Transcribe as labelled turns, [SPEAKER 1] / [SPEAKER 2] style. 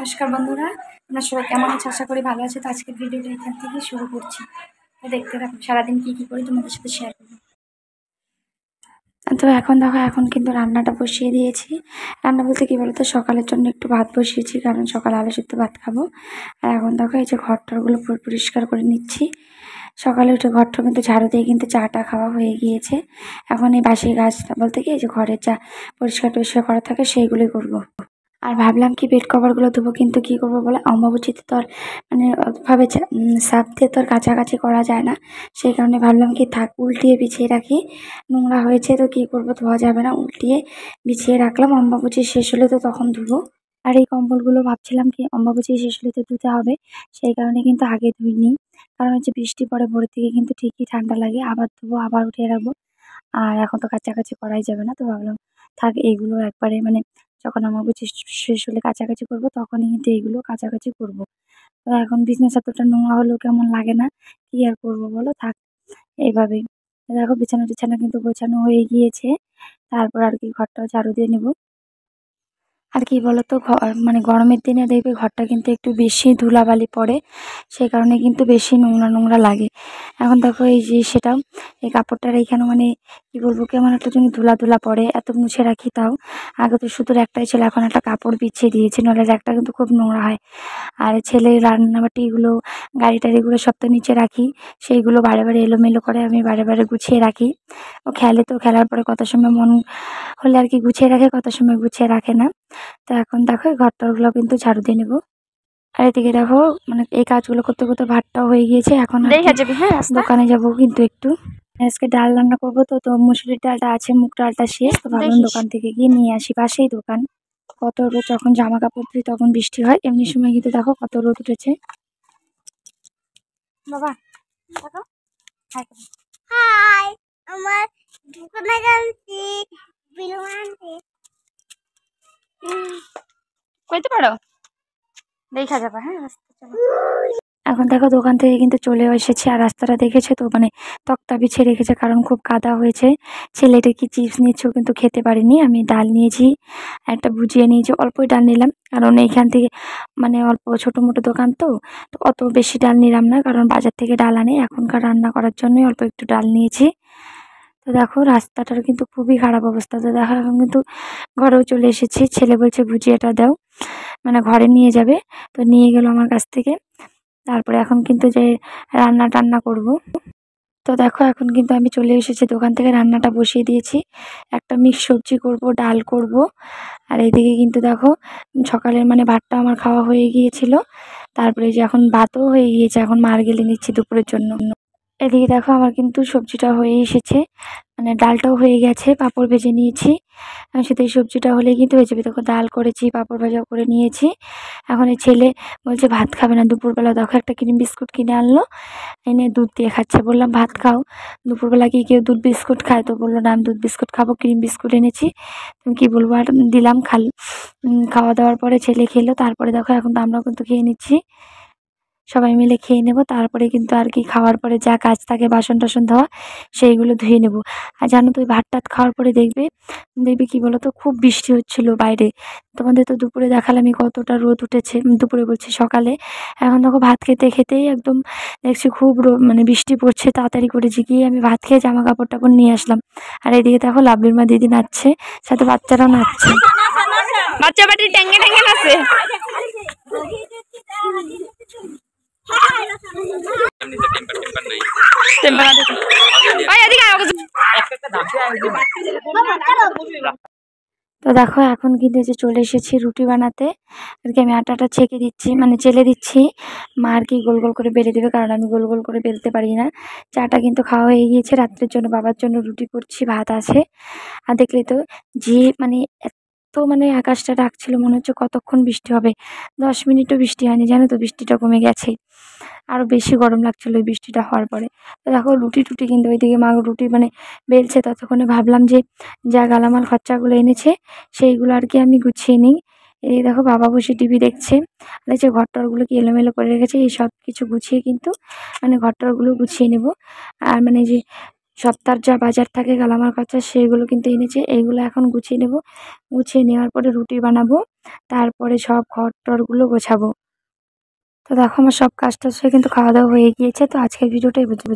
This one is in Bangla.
[SPEAKER 1] নমস্কার বন্ধুরা, আমরা সবাই কেমন আছে? আশা করি ভালো আছে। তো আজকের ভিডিওটা এখান থেকে শুরু করছি। তো দেখতে থাকো, সারাদিন কি করি তোমাদের সাথে শেয়ার করবো। তো এখন দেখো, এখন কিন্তু রান্নাটা বসিয়ে দিয়েছি। রান্না বলতে কি বলতো, সকালের জন্য একটু ভাত বসিয়েছি, কারণ সকালে আলু সিদ্ধ ভাত খাবো। আর এখন দেখো এই যে ঘরটারগুলো পুরো পরিষ্কার করে নিচ্ছি। সকালে উঠে ঘরটা কিন্তু ঝাড়ু দিয়ে কিন্তু চাটা খাওয়া হয়ে গিয়েছে। এখন এই বাসি গাছটা বলতে কি, এই যে ঘরের যা পরিষ্কার টরিষ্কার করা থাকে সেইগুলোই করবো। আর ভাবলাম কি বেড কভারগুলো ধোবো, কিন্তু কি করবো বলে, অম্বুবাচীতে তো আর মানে ওভাবে সার্ফ দিয়ে তো আর কাছাকাছি করা যায় না। সেই কারণে ভাবলাম কি থাক, উল্টিয়ে বিছিয়ে রাখি। নোংরা হয়েছে তো কি করবো, ধোয়া যাবে না, উল্টিয়ে বিছিয়ে রাখলাম। অম্বুবাচী শেষ হলে তো তখন ধুবো। আর এই কম্বলগুলো ভাবছিলাম কি অম্বুবাচী শেষ হলে তো ধুতে হবে, সেই কারণে কিন্তু আগে ধুইনি। কারণ হচ্ছে বৃষ্টি পড়ে ভোরের থেকে, কিন্তু ঠিকই ঠান্ডা লাগে, আবার ধুবো, আবার উঠিয়ে রাখবো। আর এখন তো কাছাকাছি করাই যাবে না, তো ভাবলাম থাক এইগুলো একবারে মানে যখন অমাবস্যা শেষ হলে কাছাকাছি করবো, তখনই কিন্তু এইগুলো কাছাকাছি করবো। তো এখন বিছানা চাদরটা নোংরা হলেও কেমন লাগে না, কি আর করবো বলো, থাক এইভাবেই। দেখো বিছানা টিছানা কিন্তু গোছানো হয়ে গিয়েছে। তারপর আর কি ঘরটা ঝাড়ু দিয়ে নেবো। আর কি বলতো, মানে গরমের দিনে দেখবে ঘরটা কিন্তু একটু বেশি ধুলাবালি পড়ে, সেই কারণে কিন্তু বেশি নোংরা নোংরা লাগে। এখন দেখো এই যে সেটাও, এই কাপড়টার এইখানে মানে কি বলবো, কেমন একটা জন্য ধুলা ধুলা পড়ে, এত মুছে রাখি তাও। আগে তো শুধু একটাই ছিল, এখন একটা কাপড় বিছিয়ে দিয়েছি, নাহলে একটা কিন্তু খুব নোংরা হয়। আর ছেলের রান্নাবাটিগুলো, গাড়ি টাড়িগুলো সব তো নিচে রাখি, সেইগুলো বারে বারে এলোমেলো করে আমি বারে বারে গুছিয়ে রাখি। ও খেলে তো, খেলার পরে কত সময় মন হলে আর কি গুছিয়ে রাখে, কত সময় গুছিয়ে রাখে না। তো এখন দেখো এই ঘরটাগুলো কিন্তু ঝাড়ু দিয়ে নেবো। আর এদিকে দেখো, মানে এই কাজগুলো করতে করতে ভাতটাও হয়ে গিয়েছে। এখন দোকানে যাবো কিন্তু একটু, আজকে ডাল রান্না করবো। তো মুসুরির ডালটা আছে, মুগ ডালটা শেষ, তো ভাবলাম দোকান থেকে গিয়ে নিয়ে আসি, পাশেই দোকান। কত রোদ, যখন জামা কাপড় ধুই তখন বৃষ্টি হয়, এমনি সময় কিন্তু দেখো কত রোদ উঠেছে। বাবা দেখো, হাই, আমার দোকানে যাচ্ছি, কইতে পারো দেখা যাবে। হ্যাঁ, এখন দেখো দোকান থেকে কিন্তু চলেও এসেছে। আর রাস্তাটা দেখেছে তো, মানে তক্তা বিছিয়ে রেখেছে, কারণ খুব কাদা হয়েছে। ছেলেটা কি চিপস নিয়েছেও, কিন্তু খেতে পারিনি। আমি ডাল নিয়েছি, একটা ভুজিয়ে নিয়েছি, অল্পই ডাল নিলাম, কারণ এইখান থেকে মানে অল্প ছোটো মোটো দোকান তো, তো অত বেশি ডাল নিলাম না, কারণ বাজার থেকে ডাল আনে এখনকার রান্না করার জন্যই অল্প একটু ডাল নিয়েছি। তো দেখো রাস্তাটার কিন্তু খুবই খারাপ অবস্থা। তো দেখো এখন কিন্তু ঘরেও চলে এসেছি। ছেলে বলছে ভুজিয়াটা দাও, মানে ঘরে নিয়ে যাবে। তো নিয়ে গেল আমার কাছ থেকে। তারপরে এখন কিন্তু যে রান্না টান্না করব। তো দেখো এখন কিন্তু আমি চলে এসেছি দোকান থেকে, রান্নাটা বসিয়ে দিয়েছি। একটা মিক্স সবজি করব, ডাল করব। আর এইদিকে কিন্তু দেখো সকালের মানে ভাতটা আমার খাওয়া হয়ে গিয়েছিল। তারপরে যে এখন ভাতও হয়ে গিয়েছে, এখন মার গেলে নিচ্ছি দুপুরের জন্য। এদিকে দেখো আমার কিন্তু সবজিটা হয়ে এসেছে, মানে ডালটাও হয়ে গেছে, পাঁপড় ভেজে নিয়েছি। সাথে এই সবজিটা হলে কিন্তু হয়ে যাবে। দেখো ডাল করেছি, পাঁপড় ভাজাও করে নিয়েছি। এখন এই ছেলে বলছে ভাত খাবে না, দুপুরবেলা দেখো একটা ক্রিম বিস্কুট কিনে আনলো, এনে দুধ দিয়ে খাচ্ছে। বললাম ভাত খাও, দুপুরবেলা কি কেউ দুধ বিস্কুট খায়? তো বললো না, আমি দুধ বিস্কুট খাবো, ক্রিম বিস্কুট এনেছি। তুমি কি বলবো, আর দিলাম খাওয়া দাওয়ার পরে ছেলে খেলো। তারপরে দেখো এখন তো আমরাও কিন্তু খেয়ে নিচ্ছি, সবাই মিলে খেয়ে নেব। তারপরে কিন্তু আর কি খাওয়ার পরে যা কাজ থাকে, বাসন টাসন ধোয়া, সেইগুলো ধুয়ে নেব। আর জানো তো, ওই ভাত টাত খাওয়ার পরে দেখবে দেখবে কি বলো তো, খুব বৃষ্টি হচ্ছিল বাইরে। তোমাদের তো দুপুরে দেখালামই কতটা রোদ উঠেছে, দুপুরে বলছি সকালে। এখন দেখো ভাত খেতে খেতেই একদম দেখছি খুব মানে বৃষ্টি পড়ছে। তাড়াতাড়ি করে গিয়ে আমি ভাত খেয়ে জামা কাপড় টাপড় নিয়ে আসলাম। আর এদিকে দেখো লাভলির মা দিদি নাচছে, সাথে বাচ্চারাও নাচছে। বাচ্চা বাটি ট্যাঙ্গে ট্যাঙ্গে নাচছে। তো দেখো এখন কিন্তু যে চলে এসেছি রুটি বানাতে। আর কি আমি আটাটা ছেঁকে দিচ্ছি, মানে চেলে দিচ্ছি। মা আর কি গোল গোল করে বেলে দেবে, কারণ আমি গোল গোল করে বেলতে পারি না। চাটা কিন্তু খাওয়া হয়ে গিয়েছে, রাত্রের জন্য বাবার জন্য রুটি করছি, ভাত আছে। আর দেখলে তো যে মানে এত মানে আকাশটা ডাকছিল, মনে হচ্ছে কতক্ষণ বৃষ্টি হবে। 10 মিনিটও বৃষ্টি হয়নি, জানো তো, বৃষ্টিটা কমে গেছে। আরো বেশি গরম লাগছিল ওই বৃষ্টিটা হওয়ার পরে। তো দেখো রুটি টুটি কিন্তু ওইদিকে মা রুটি মানে বেলছে, ততক্ষণে ভাবলাম যে যা গালামাল খরচাগুলো এনেছে সেইগুলো আর কি আমি গুছিয়ে নিই। এই দেখো বাবা বসে টিভি দেখছে, আর এই যে ঘরটরগুলো কি এলোমেলো করে রেখেছে, এই সব কিছু গুছিয়ে কিন্তু মানে ঘরটরগুলো গুছিয়ে নেব। আর মানে যে সপ্তাহের যা বাজার থাকে গালামাল খরচা, সেইগুলো কিন্তু এনেছে, এইগুলো এখন গুছিয়ে নেব। গুছিয়ে নেওয়ার পরে রুটি বানাবো। তারপরে সব ঘর টরগুলো গোছাবো। তো দেখো আমার সব কাজ টাজ হয়ে কিন্তু খাওয়া দাওয়া হয়ে গিয়েছে। তো আজকের ভিডিওটা এই পর্যন্ত।